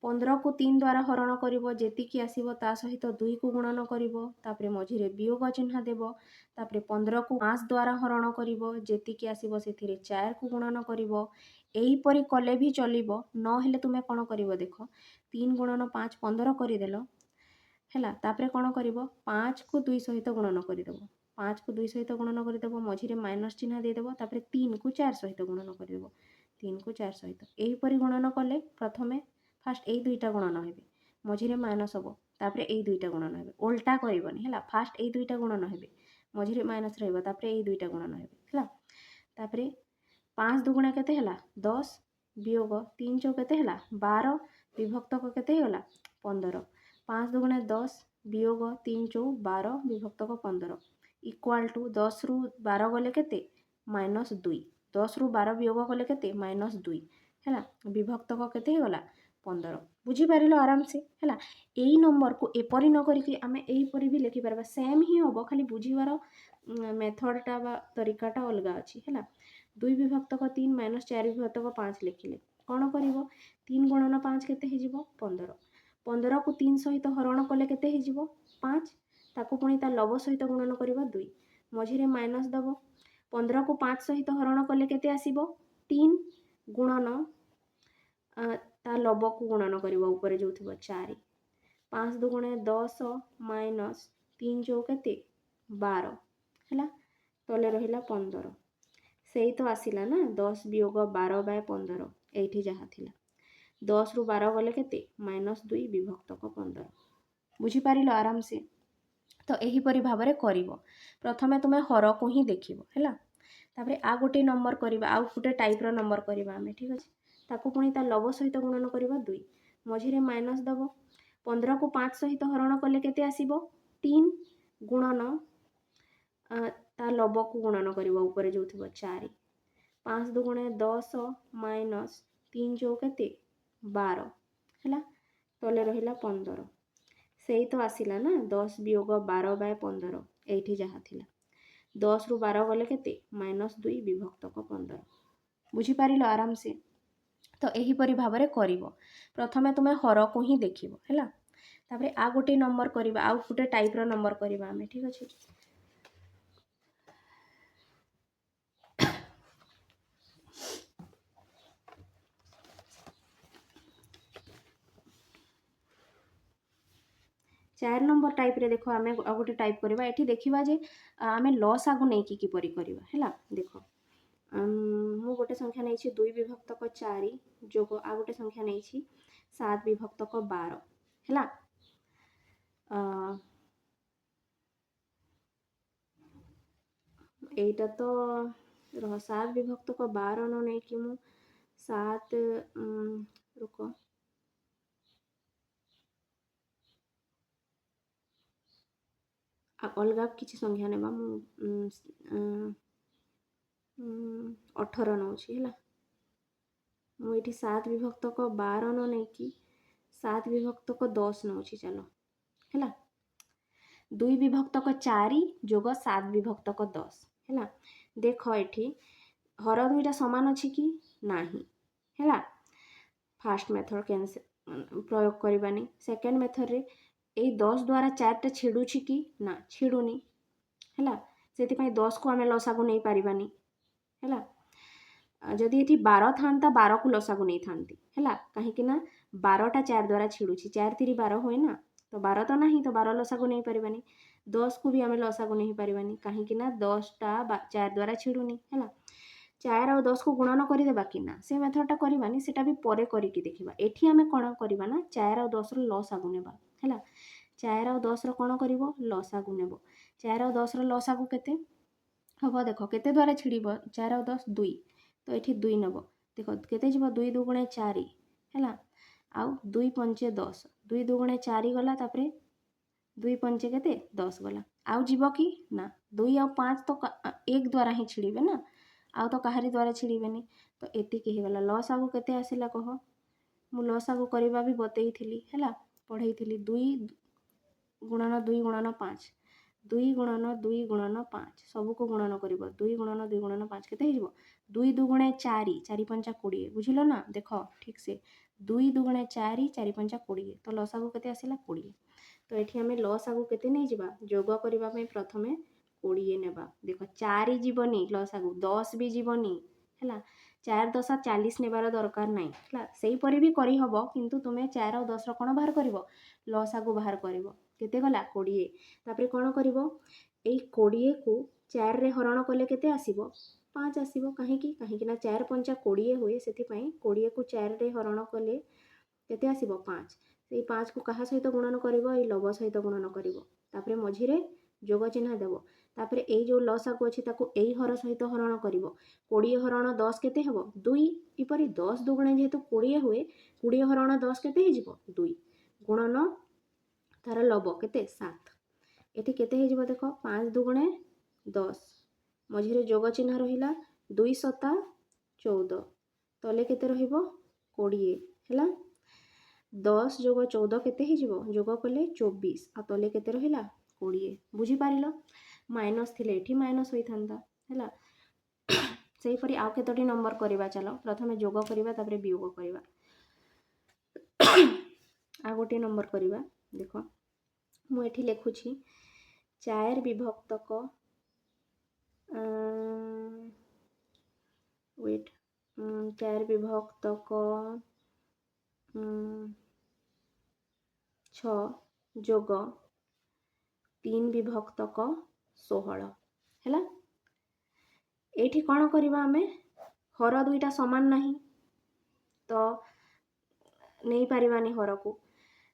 15କୁ 3 ଦ୍ୱାରା ହରଣ କରିବ, ଯେତିକି ଆସିବ ତା ସହିତ 2କୁ ଗୁଣନ କରିବ, ତାପରେ ମଝିରେ ବିୟୋଗ ଚିହ୍ନ ଦେବ। ତାପରେ 15କୁ 5 ଦ୍ୱାରା ହରଣ କରିବ, ଯେତିକି ଆସିବ ସେଥିରେ 4କୁ ଗୁଣନ କରିବ। ଏହିପରି କଲେ ବି ଚଲିବ, ନହେଲେ ତୁମେ କ'ଣ କରିବ ଦେଖ 3 ଗୁଣନ 5 15 କରିଦେଲ ହେଲା। ତାପରେ କ'ଣ କରିବ 5କୁ 2 ସହିତ ଗୁଣନ କରିଦେବ, 5କୁ 2 ସହିତ ଗୁଣନ କରିଦେବ, ମଝିରେ ମାଇନସ୍ ଚିହ୍ନ ଦେଇଦେବ। ତାପରେ 3କୁ 4 ସହିତ ଗୁଣନ କରିଦେବ, 3କୁ 4 ସହିତ। ଏହିପରି ଗୁଣନ କଲେ ପ୍ରଥମେ ଫାଷ୍ଟ ଏଇ ଦୁଇଟା ଗୁଣନ ହେବେ, ମଝିରେ ମାଇନସ୍ ହେବ, ତାପରେ ଏଇ ଦୁଇଟା ଗୁଣନ ହେବେ। ଓଲଟା କରିବନି ହେଲା, ଫାଷ୍ଟ ଏଇ ଦୁଇଟା ଗୁଣନ ହେବେ, ମଝିରେ ମାଇନସ୍ ରହିବ, ତାପରେ ଏଇ ଦୁଇଟା ଗୁଣନ ହେବେ ହେଲା। ତାପରେ 5 ଦୁଗୁଣା କେତେ ହେଲା 10 ବିୟୋଗ 3 ଚଉ କେତେ ହେଲା 12 ବିଭକ୍ତକ କେତେ ହେଇଗଲା 15। 5 ଦୁଗୁଣା 10 ବିୟୋଗ 3 ଚଉ 12 ବିଭକ୍ତକ 15 ଇକ୍ୱାଲ୍ ଟୁ 10ରୁ 12 ଗଲେ କେତେ -2, 10ରୁ 12 ବିୟୋଗ କଲେ କେତେ -2 ହେଲା। ବିଭକ୍ତକ କେତେ ହେଇଗଲା 15। ବୁଝିପାରିଲ ଆରାମସେ ହେଲା। ଏଇ ନମ୍ବରକୁ ଏପରି ନ କରିକି ଆମେ ଏହିପରି ବି ଲେଖିପାରିବା, ସେମ୍ ହିଁ ହେବ, ଖାଲି ବୁଝିବାର ମେଥଡ଼ଟା ବା ତରିକାଟା ଅଲଗା ଅଛି ହେଲା। 2 ବିଭକ୍ତକ 3 ମାଇନସ୍ 4 ବିଭକ୍ତକ 5 ଲେଖିଲେ କ'ଣ କରିବ 3 ଗୁଣନ 5 କେତେ ହେଇଯିବ 15। 15କୁ 3 ସହିତ ହରଣ କଲେ କେତେ ହେଇଯିବ 5, ତାକୁ ପୁଣି ତା ଲବ ସହିତ ଗୁଣନ କରିବା 2, ମଝିରେ ମାଇନସ୍ ଦେବ। 15କୁ 5 ସହିତ ହରଣ କଲେ କେତେ ଆସିବ 3, ଗୁଣନ ତା ଲବକୁ ଗୁଣନ କରିବ ଉପରେ ଯେଉଁ ଥିବ 4, 5 ଦୁଗୁଣେ 10 ମାଇନସ୍ 3 ଯେଉଁ କେତେ 12 ହେଲା, ତଳେ ରହିଲା 15। ସେଇ ତ ଆସିଲା ନା 10 ବିୟୋଗ 12/15, ଏଇଠି ଯାହା ଥିଲା 10ରୁ 12 ଗଲେ କେତେ -2 ବିଭକ୍ତକ 15। ବୁଝିପାରିଲ ଆରାମସେ। ତ ଏହିପରି ଭାବରେ କରିବ। ପ୍ରଥମେ ତୁମେ ହରକୁ ହିଁ ଦେଖିବ ହେଲା, ତାପରେ ଆଉ ଗୋଟେ ନମ୍ବର କରିବା, ଆଉ ଗୋଟେ ଟାଇପ୍ର ନମ୍ବର କରିବା ଆମେ, ଠିକ୍ ଅଛି। ତାକୁ ପୁଣି ତା ଲବ ସହିତ ଗୁଣନ କରିବା 2, ମଝିରେ ମାଇନସ୍ ଦେବ। 15କୁ 5 ସହିତ ହରଣ କଲେ କେତେ ଆସିବ 3, ଗୁଣନ ତା ଲବକୁ ଗୁଣନ କରିବ ଉପରେ ଯେଉଁ ଥିବ 4, 5 ଦୁଗୁଣେ 10 ମାଇନସ୍ 3 ଯେଉଁ କେତେ 12 ହେଲା, ତଳେ ରହିଲା 15। ସେଇ ତ ଆସିଲା ନା 10 ବିୟୋଗ 12/15, ଏଇଠି ଯାହା ଥିଲା 10ରୁ 12 ଗଲେ କେତେ -2 ବିଭକ୍ତକ 15। ବୁଝିପାରିଲ ଆରାମସେ। ତ ଏହିପରି ଭାବରେ କରିବ। ପ୍ରଥମେ ତୁମେ ହରକୁ ହିଁ ଦେଖିବ ହେଲା, ତାପରେ ଆଉ ଗୋଟେ ନମ୍ବର କରିବା, ଆଉ ଗୋଟେ ଟାଇପ୍ର ନମ୍ବର କରିବା ଆମେ, ଠିକ୍ ଅଛି। चार नंबर टाइप रे देखो आमे आ गोटे टाइप करवा, एठी देखिबा जे आमे लसागु नै कि किपरि करबा हैला। देखो मु गोटे संख्या नै छी 2 विभक्तक 4 जोग आ गोटे संख्या नै छी 7 विभक्तक 12 हैला। एटा तो रह 7 विभक्तक 12 न नै कि मु 7 रुको अलग किसी संख्या नेबा मु 18 नौछि हैला। मु एठी 7 विभक्तक 12 न नै कि 7 विभक्तक 10 नौछि चलो हैला। 2 विभक्तक 4 जोग 7 विभक्तक 10 हैला। देख एठी हर दुईटा समान अछि कि नाही हैला। फास्ट मेथड कैंसिल प्रयोग करबानी। सेकेंड मेथड रे ए 10 द्वारा 4 टा छिडुछि कि ना छिडुनी हैला, सेति पई 10 को आमे लसागु नै पारिबानी हैला। जदि एठी 12 थांता 12 को लसागु नै थांती हैला, काहे कि ना 12 टा 4 द्वारा छिडुछि, 4 3 12 होय ना, तो 12 तो नाही, तो 12 लसागु नै पारिबानी। 10 को भी आमे लसागु नै पारिबानी, काहे कि ना 10 टा 4 द्वारा छिडुनी हैला। 4 और 10 को गुणन करि देबा कि ना, से मेथडटा करबानी, सेटा भी परे करिकि देखिबा। एठी आमे कोन करबा ना 4 और 10 रो लसागु नेबा हैला। 4 और 10 रो कोन करिवो लसागु नेबो। 4 और 10 रो लसागु केते हबो देखो, केते द्वारा छिडिबो 4 और 10 2, तो एठी 2 नेबो। देखो केते जिवो 2 दुगुणे 4 हैला, आउ 2 पंचे 10, 2 दुगुणे 4 गला, तापरे 2 पंचे केते 10 गला। आउ जीवो कि ना 2 और 5 तो 1 द्वारा ही छिड़ीबे ना, आउ तो काहारी द्वारा छिड़ीबेनी, तो एतिकी ही गला। लसागु केते आसिला कह, मु लसागु करबा भी बतेई थिली हैला, पढ़ेई थिली। 2 गुणन 2 गुणन 5, 2 गुणन 2 गुणन 5 सब को गुणन करिवो। 2 गुणन 2 गुणन 5 केते ही जीवो 2 दुगुणे 4, 4 पंचा 20, बुझिलो ना। देखो ठीक से 2 दुगुणे 4, 4 पंचा 20, तो लसागु केते आसिला 20। तो एठी हमें लसागु केते नै जिबा जोग करबा पई प्रथमे 20 नेबा। देखो 4 जीवनी लसागु, 10 भी जीवनी हैला। 4 10 40 नेबार दरकार नै हैला। सेही परि भी करि हबो, किंतु तुमे 4 और 10 रो कोन बाहर करिवो लसागु बाहर करिवो। केते गला 20, तापरे कोन करिवो एई 20 को 4 रे हरण कले केते आसीबो 5 आसीबो। काहे कि 4 पंचा 20 होए, सेति पई 20 को 4 रे हरण कले केते आसीबो 5। सेई 5 को कहा सहित गुणन करिवो एई लब सहित गुणन करिवो, तापरे मझिरे जोग चिन्ह देबो। तापरे एई जो लसागु अछि ताको एई हर सहित हरण करिवो। 20 हरण 10 केते हेबो 2, इपरि 10 दुगुणे जेहेतु 20 होए, 20 हरण 10 केते हे जिवो 2, गुणन तार लब केते 7। एठी केते हे जिवो देखो 5 दुगुणे 10, मझिरे जोग चिन्ह रहिला 2 7 14, तले केते रहिबो 20 हैला। 10 जोग 14 केते ही जीवो जोग कले 24, आ तले केते रहिला 20। बुझी पारिलो, माइनस थिले एठी माइनस होई थांदा हैला। सेही परि आउ केतोटी नंबर करबा, चलो प्रथमे जोग करबा तापरे वियोग करबा। आ गोटे नंबर करबा, देखो मु एठी लेखुछि 4 ବିଭକ୍ତକ ওয়েট 4 বিভক্তক 6 যোଗ 3 ବିଭକ୍ତକ 16 ହେଲା। ଏଇଠି କ'ଣ କରିବା ଆମେ, ହର ଦୁଇଟା ସମାନ ନାହିଁ ତ ନେଇପାରିବାନି ହରକୁ।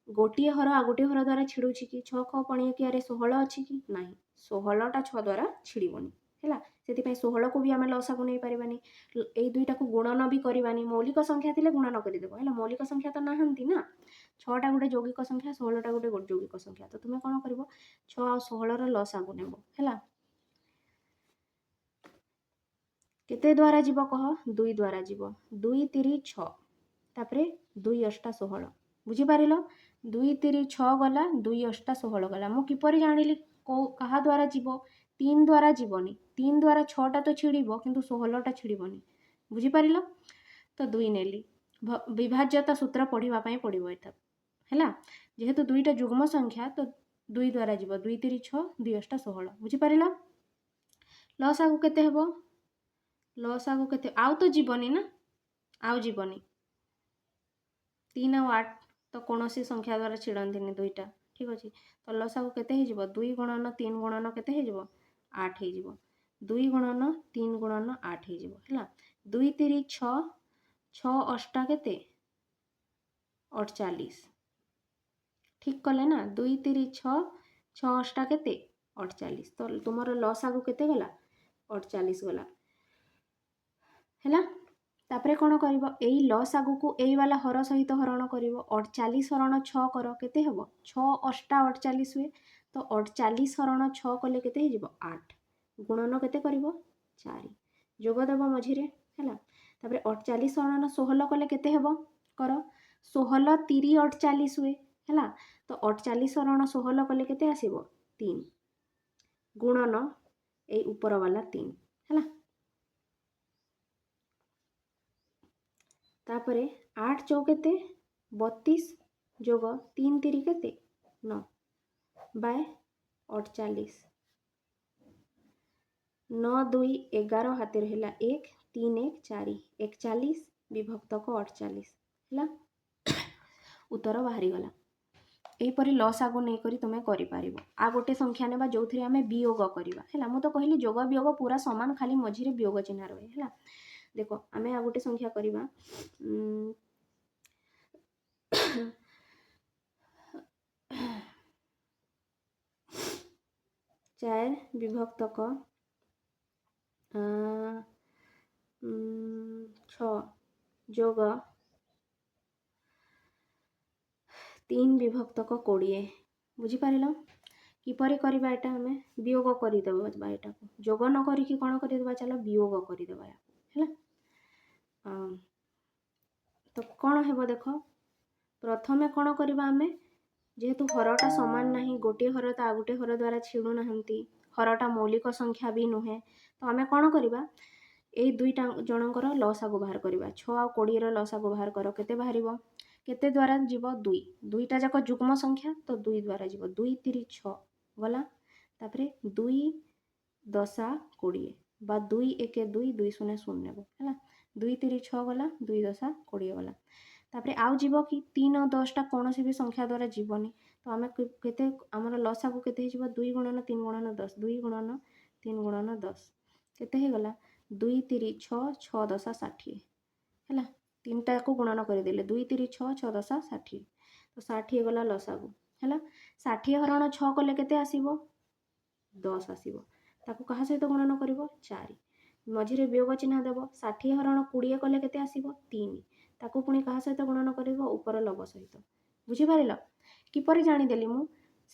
ଗୋଟିଏ ହର ଆଉ ଗୋଟିଏ ହର ଦ୍ୱାରା ଛିଡ଼ୁଛି କି? 6 ପଣିଆ କିଆରେ 16 ଅଛି କି ନାହିଁ, 16ଟା 6 ଦ୍ୱାରା ଛିଡ଼ିବନି ହେଲା। ସେଥିପାଇଁ 16କୁ ବି ଆମେ ଲସାଗୁ ନେଇପାରିବାନି। ଏଇ ଦୁଇଟାକୁ ଗୁଣନ ବି କରିବାନି। ମୌଳିକ ସଂଖ୍ୟା ଥିଲେ ଗୁଣନ କରିଦେବ ହେଲା। ମୌଳିକ ସଂଖ୍ୟା ତ ନାହାନ୍ତି ନା, 6ଟା ଗୋଟେ ଯୌଗିକ ସଂଖ୍ୟା, 16ଟା ଗୋଟେ ଯୌଗିକ ସଂଖ୍ୟା। ତ ତୁମେ କ'ଣ କରିବ, 6 ଆଉ 16ର ଲସାଗୁ ନେବ ହେଲା। କେତେ ଦ୍ୱାରା ଯିବ କହ? 2 ଦ୍ୱାରା ଯିବ। 2 3 6 ତାପରେ 2 ଅଷ୍ଟା 16। ବୁଝିପାରିଲ? 2 3 6 ଗଲା, 2 ଅଷ୍ଟା 16 ଗଲା। ମୁଁ କିପରି ଜାଣିଲି କାହା ଦ୍ୱାରା ଯିବ? 3 ଦ୍ୱାରା ଯିବନି। 3 ଦ୍ୱାରା 6ଟା ତ ଛିଡ଼ିବ କିନ୍ତୁ 16ଟା ଛିଡ଼ିବନି। ବୁଝିପାରିଲ? ତ 2 ନେଲି। ବିଭାଜ୍ୟତା ସୂତ୍ର ପଢ଼ିବା ପାଇଁ ପଡ଼ିବ ଏଟା ହେଲା। ଯେହେତୁ ଦୁଇଟା ଯୁଗ୍ମ ସଂଖ୍ୟା ତ 2 ଦ୍ୱାରା ଯିବ। 2 3 6 2 ଅଷ୍ଟା 16। ବୁଝିପାରିଲ? ଲସାଗୁ କେତେ ହେବ? ଲସାଗୁ କେତେ? ଆଉ ତ ଯିବନି ନା, ଆଉ ଯିବନି। 3 ଆଉ 8 ତ କୌଣସି ସଂଖ୍ୟା ଦ୍ୱାରା ଛିଡ଼ନ୍ତିନି ଦୁଇଟା, ଠିକ୍ ଅଛି। ତ ଲସାଗୁ କେତେ ହେଇଯିବ? 2 ଗୁଣନ 3 ଗୁଣନ କେତେ ହେଇଯିବ? 8 ହେଇଯିବ। 2 ଗୁଣନ 3 ଗୁଣନ 8 ହେଇଯିବ ହେଲା। 2 3 6 6 ଅଷ୍ଟା କେତେ? 48। ଠିକ୍ କଲେ ନା? 2 3 6 6 ଅଷ୍ଟା କେତେ? 48। ତ ତୁମର ଲସାଗୁ କେତେ ଗଲା? 48 ଗଲା ହେଲା। ତାପରେ କ'ଣ କରିବ? ଏଇ ଲସାଗୁକୁ ଏଇ ବାଲା ହର ସହିତ ହରଣ କରିବ। 48 ହରଣ 6 କର, କେତେ ହେବ? 6 ଅଷ୍ଟା 48 ହୁଏ। ତ 48 ହରଣ 6 କଲେ କେତେ ହେଇଯିବ? 8। ଗୁଣନ କେତେ କରିବ? 4। ଯୋଗ ଦେବ ମଝିରେ ହେଲା। ତାପରେ 48 ହରଣ 16 କଲେ କେତେ ହେବ? କର। 16 3 48 ହୁଏ ହେଲା। ତ 48 ହରଣ 16 କଲେ କେତେ ଆସିବ? 3। ଗୁଣନ ଏଇ ଉପର ବାଲା 3 ହେଲା। ତାପରେ 8 ଚଉ କେତେ? 32 ଯୋଗ 3 3 କେତେ? 9 ବାय 48। 9 2 11 ହାତରେ ହେଲା 1 3 1 4 41 ବିଭକ୍ତକ 48 ହେଲା। ଉତ୍ତର ବାହାରିଗଲା। ଏହିପରି ଲସାଗୁ ନେଇକରି ତୁମେ କରିପାରିବ। ଆଉ ଗୋଟେ ସଂଖ୍ୟା ନେବା ଯେଉଁଥିରେ ଆମେ ବିୟୋଗ କରିବା ହେଲା। ମୁଁ ତ କହିଲି ଯୋଗ ବିୟୋଗ ପୁରା ସମାନ, ଖାଲି ମଝିରେ ବିୟୋଗ ଚିହ୍ନ ରହେ ହେଲା। ଦେଖ ଆମେ ଆଉ ଗୋଟେ ସଂଖ୍ୟା କରିବା। 4 ବିଭକ୍ତକ 6 ଯୋଗ 3 ବିଭକ୍ତକ 20। ବୁଝିପାରିଲ? କିପରି କରିବା ଏଟା? ଆମେ ବିୟୋଗ କରିଦେବା ଏଟାକୁ। ଯୋଗ ନ କରିକି କ'ଣ କରିଦେବା? ଚାଲ ବିୟୋଗ କରିଦେବା ହେଲା। ତ କ'ଣ ହେବ ଦେଖ, ପ୍ରଥମେ କ'ଣ କରିବା ଆମେ? ଯେହେତୁ ହରଟା ସମାନ ନାହିଁ, ଗୋଟିଏ ହର ତ ଆଉ ଗୋଟେ ହର ଦ୍ୱାରା ଛିଡ଼ୁନାହାନ୍ତି, ହରଟା ମୌଳିକ ସଂଖ୍ୟା ବି ନୁହେଁ, ତ ଆମେ କ'ଣ କରିବା? ଏଇ ଦୁଇଟା ଜଣଙ୍କର ଲସାଗୁ ବାହାର କରିବା। 6 ଆଉ 20ର ଲସାଗୁ ବାହାର କର। କେତେ ବାହାରିବ? କେତେ ଦ୍ୱାରା ଯିବ? 2। ଦୁଇଟା ଯାକ ଯୁଗ୍ମ ସଂଖ୍ୟା ତ 2 ଦ୍ୱାରା ଯିବ। 2 3 6 ଗଲା। ତାପରେ 2 ଦଶା 20 ବା 2 1 2 2 0 0 ନେବ ହେଲା। 2 3 6 ଗଲା, 2 ଦଶା 20 ଗଲା। ତାପରେ ଆଉ ଯିବ କି? 3 ଆଉ 10ଟା କୌଣସି ବି ସଂଖ୍ୟା ଦ୍ୱାରା ଯିବନି। ତ ଆମେ କେତେ, ଆମର ଲସାଗୁ କେତେ ହେଇଯିବ? 2 ଗୁଣନ 3 ଗୁଣନ 10 2 ଗୁଣନ 3 ଗୁଣନ 10 କେତେ ହେଇଗଲା? 2 3 6 6 ଦଶା 60 ହେଲା। 3ଟାକୁ ଗୁଣନ କରିଦେଲେ 2 3 6 6 ଦଶା 60 ତ 60 ଗଲା ଲସାଗୁ ହେଲା। 60 ହରଣ 6 କଲେ କେତେ ଆସିବ? 10 ଆସିବ। ତାକୁ କାହା ସହିତ ଗୁଣନ କରିବ? 4। ମଝିରେ ବିୟୋଗ ଚିହ୍ନ ଦେବ। 60 ହରଣ 20 କଲେ କେତେ ଆସିବ? 3। ତାକୁ ପୁଣି କାହା ସହିତ ଗୁଣନ କରିବ? ଉପର ଲବ ସହିତ। ବୁଝିପାରିଲ? କିପରି ଜାଣିଦେଲି ମୁଁ?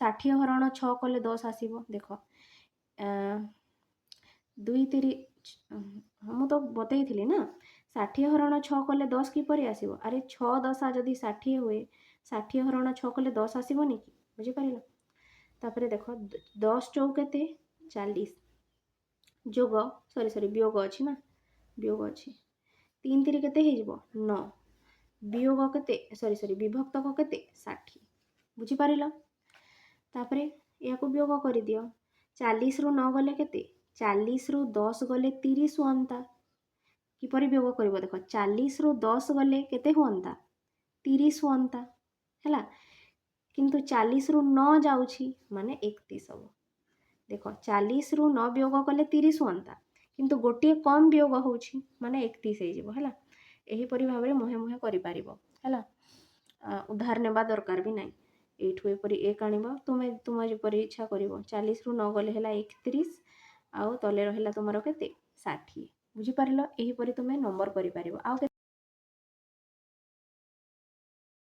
60 ହରଣ 6 କଲେ 10 ଆସିବ। ଦେଖ 2 3 ମୁଁ ତ ବତେଇଥିଲି ନା। 60 ହରଣ 6 କଲେ 10 କିପରି ଆସିବ? ଆରେ 6 ଦଶା ଯଦି 60 ହୁଏ, 60 ହରଣ 6 କଲେ 10 ଆସିବନି କି? ବୁଝିପାରିଲ? ତାପରେ ଦେଖ 10 ଚଉ କେତେ? 40 ଯୋଗ ବିୟୋଗ ଅଛି ନା, ବିୟୋଗ ଅଛି। 3 3 କେତେ ହେଇଯିବ? 9 ବିୟୋଗ କେତେ? ବିଭକ୍ତକ କେତେ? 60। ବୁଝିପାରିଲ? ତାପରେ ଏହାକୁ ବିୟୋଗ କରିଦିଅ। 40 ରୁ 9 ଗଲେ କେତେ? 40 ରୁ 10 ଗଲେ 30 ହୁଅନ୍ତା। କିପରି ବିୟୋଗ କରିବ ଦେଖ, 40 ରୁ 10 ଗଲେ କେତେ ହୁଅନ୍ତା? 30 ହୁଅନ୍ତା ହେଲା। କିନ୍ତୁ 40 ରୁ 9 ଯାଉଛି ମାନେ 31 ହବ। ଦେଖ 40 ରୁ 9 ବିୟୋଗ କଲେ 30 ହୁଅନ୍ତା, କିନ୍ତୁ ଗୋଟିଏ କମ୍ ବିୟୋଗ ହେଉଛି ମାନେ 31 ହେଇଯିବ ହେଲା। ଏହିପରି ଭାବରେ ମୁହେଁ ମୁହେଁ କରିପାରିବ ହେଲା। ଉଧାର ନେବା ଦରକାର ବି ନାହିଁ। ଏଇଠୁ ଏପରି 1 ଆଣିବ, ତୁମ ଯେପରି ଇଚ୍ଛା କରିବ। 40 ରୁ 9 ଗଲେ ହେଲା 31, ଆଉ ତଲେ ରହିଲା ତୁମର କେତେ? 60। ବୁଝିପାରିଲ? ଏହିପରି ତୁମେ ନମ୍ବର କରିପାରିବ। ଆଉ